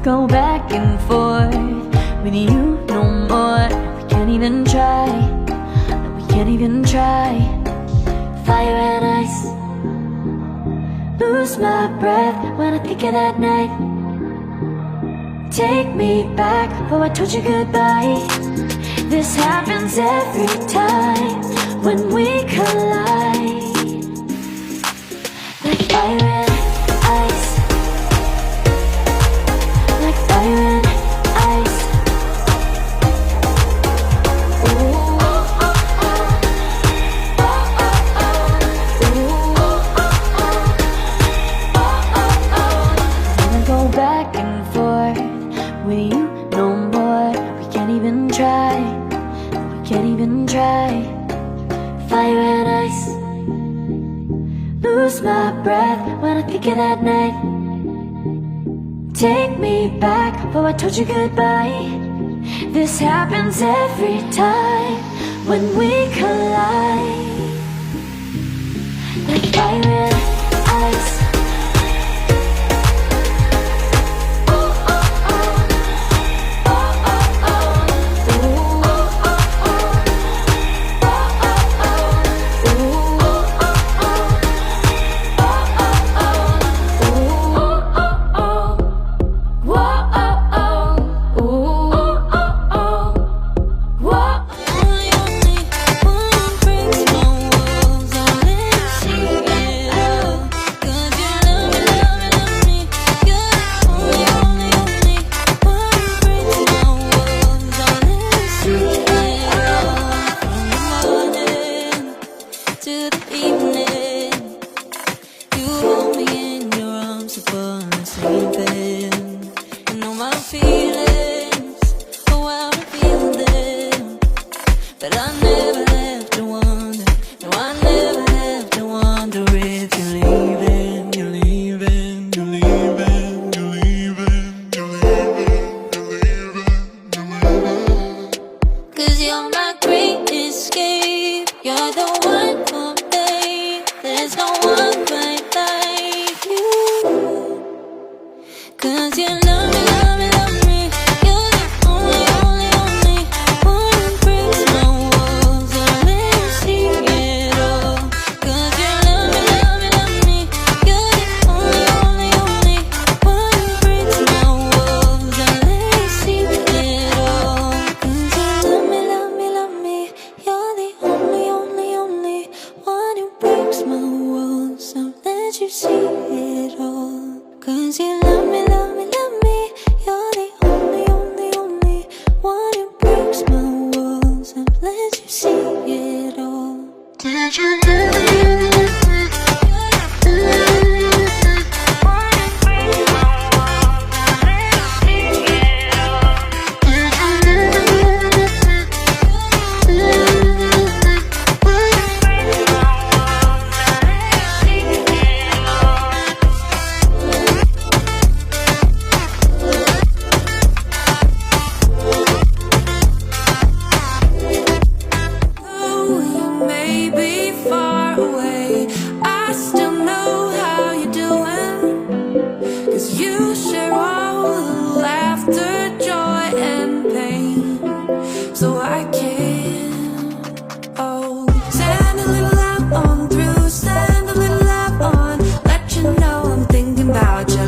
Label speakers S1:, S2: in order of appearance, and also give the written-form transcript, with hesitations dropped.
S1: go back and forth with you no more. We can't even try, no, we can't even try. Fire and ice, lose my breath when I think of that night. Take me back, oh I told you goodbye. This happens every time when we collide. Like fire and ice, like fire and ice. Ooh, oh, oh, oh. Oh, oh, oh. Ooh, oh, oh, oh. Oh, oh, oh. Wanna go back and forth with you no more. We can't even try, we can't even try. Fire and ice, lose my breath when I think of that night. Take me back, oh I told you goodbye. This happens every time when we collide. Like fire and ice.
S2: Stand a little lap on, let you know I'm thinking about your